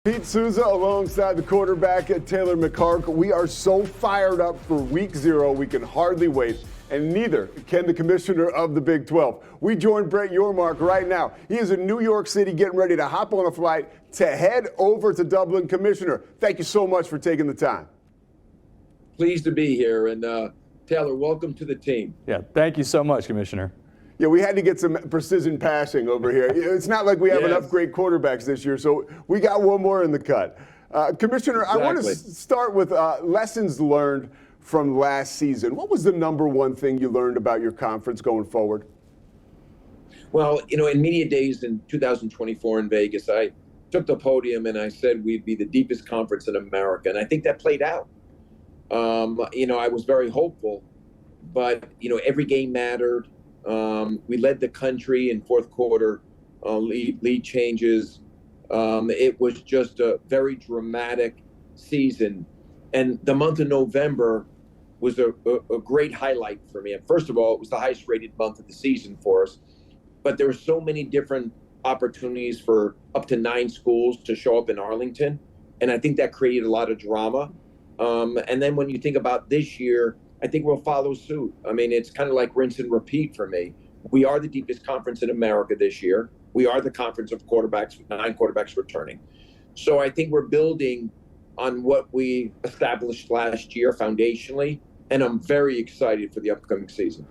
Pete Souza alongside the quarterback Taylor McHark. We are so fired up for week 0, we can hardly wait, and neither can the commissioner of the Big 12. We join Brett Yormark right now. He is in New York City getting ready to hop on a flight to head over to Dublin. Commissioner, thank you so much for taking the time. Pleased to be here, and Taylor, welcome to the team. Yeah, thank you so much, Commissioner. Yeah, we had to get some precision passing over here. It's not like we have enough great quarterbacks this year, so we got one more in the cut. Commissioner, exactly. I want to start with lessons learned from last season. What was the number one thing you learned about your conference going forward? Well, in media days in 2024 in Vegas, I took the podium and I said we'd be the deepest conference in America, and I think that played out. I was very hopeful, but, every game mattered. We led the country in fourth quarter lead changes. It was just a very dramatic season. And the month of November was a great highlight for me. And first of all, it was the highest rated month of the season for us. But there were so many different opportunities for up to 9 schools to show up in Arlington. And I think that created a lot of drama. And then when you think about this year, I think we'll follow suit. I mean, it's kind of like rinse and repeat for me. We are the deepest conference in America this year. We are the conference of quarterbacks with 9 quarterbacks returning. So I think we're building on what we established last year foundationally, and I'm very excited for the upcoming season.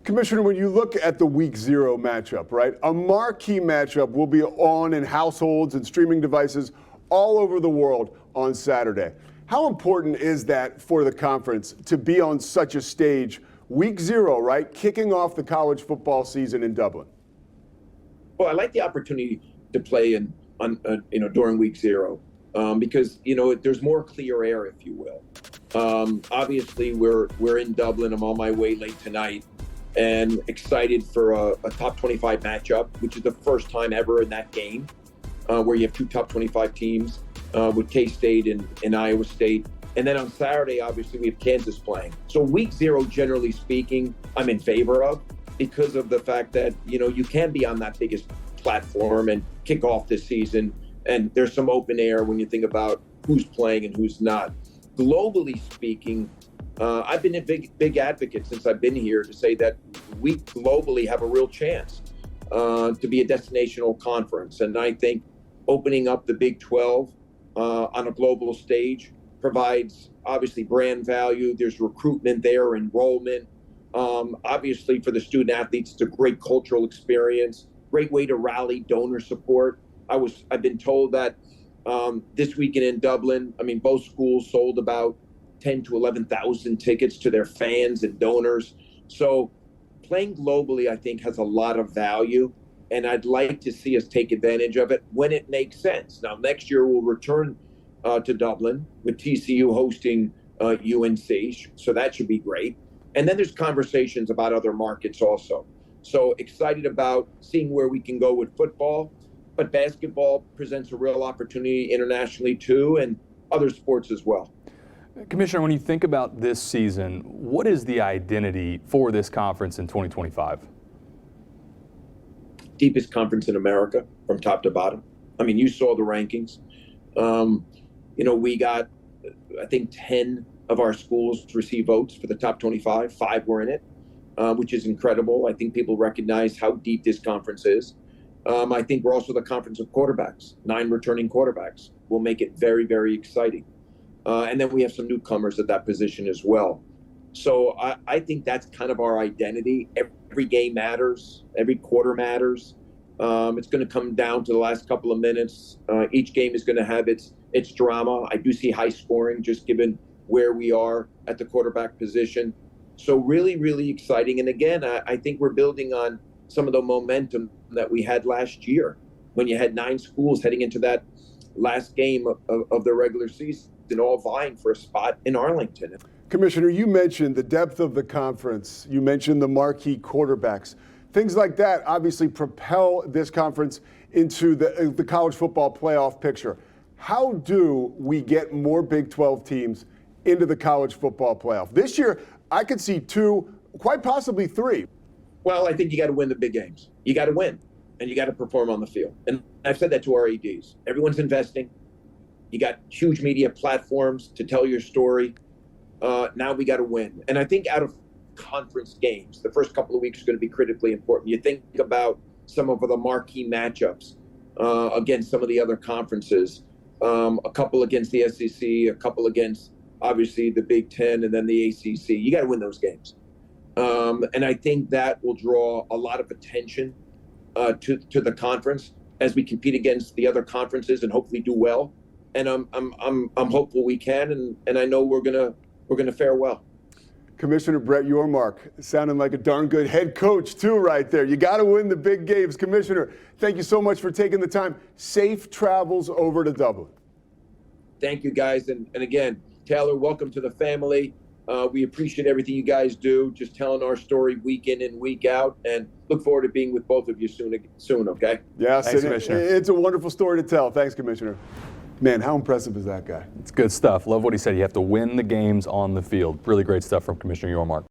Commissioner, when you look at the week 0 matchup, right, a marquee matchup will be on in households and streaming devices all over the world on Saturday. How important is that for the conference to be on such a stage, week 0, right, kicking off the college football season in Dublin? Well, I like the opportunity to play during week 0 because there's more clear air, if you will. Obviously, we're in Dublin. I'm on my way late tonight, and excited for a top 25 matchup, which is the first time ever in that game where you have 2 top 25 teams. With K-State and Iowa State. And then on Saturday, obviously, we have Kansas playing. So week 0, generally speaking, I'm in favor of because of the fact that, you can be on that biggest platform and kick off this season. And there's some open air when you think about who's playing and who's not. Globally speaking, I've been a big advocate since I've been here to say that we globally have a real chance to be a destinational conference. And I think opening up the Big 12 on a global stage provides obviously brand value. There's recruitment there, enrollment. Obviously for the student athletes, it's a great cultural experience, great way to rally donor support. I've been told that this weekend in Dublin, both schools sold about 10 to 11,000 tickets to their fans and donors. So playing globally, I think, has a lot of value. And I'd like to see us take advantage of it when it makes sense. Now, next year we'll return to Dublin with TCU hosting UNC, so that should be great. And then there's conversations about other markets also. So excited about seeing where we can go with football, but basketball presents a real opportunity internationally too, and other sports as well. Commissioner, when you think about this season, what is the identity for this conference in 2025? Deepest conference in America from top to bottom. You saw the rankings. We got, I think, 10 of our schools receive votes for the top 25. 5 were in it, which is incredible. I think people recognize how deep this conference is. I think we're also the conference of quarterbacks. 9 returning quarterbacks will make it very, very exciting. And then we have some newcomers at that position as well. So I think that's kind of our identity. Every game matters. Every quarter matters. It's going to come down to the last couple of minutes. Each game is going to have its drama. I do see high scoring just given where we are at the quarterback position. So really, really exciting. And again, I think we're building on some of the momentum that we had last year when you had 9 schools heading into that last game of the regular season, all vying for a spot in Arlington. Commissioner, you mentioned the depth of the conference. You mentioned the marquee quarterbacks. Things like that obviously propel this conference into the college football playoff picture. How do we get more Big 12 teams into the college football playoff? This year, I could see 2, quite possibly 3. Well, I think you got to win the big games. You got to win, and you got to perform on the field. And I've said that to our ADs. Everyone's investing. You got huge media platforms to tell your story. Now we got to win. And I think out of conference games, the first couple of weeks are going to be critically important. You think about some of the marquee matchups against some of the other conferences, a couple against the SEC, a couple against obviously the Big Ten, and then the ACC. You got to win those games. And I think that will draw a lot of attention to the conference as we compete against the other conferences and hopefully do well. And I'm hopeful we can, and I know we're gonna fare well. Commissioner Brett Yormark, sounding like a darn good head coach too right there. You got to win the big games. Commissioner, thank you so much for taking the time. Safe travels over to Dublin. Thank you, guys. And again, Taylor, welcome to the family. We appreciate everything you guys do, just telling our story week in and week out, and look forward to being with both of you soon, okay? Yes, Thanks, Commissioner. It's a wonderful story to tell. Thanks, Commissioner. Man, how impressive is that guy? It's good stuff. Love what he said. You have to win the games on the field. Really great stuff from Commissioner Yormark.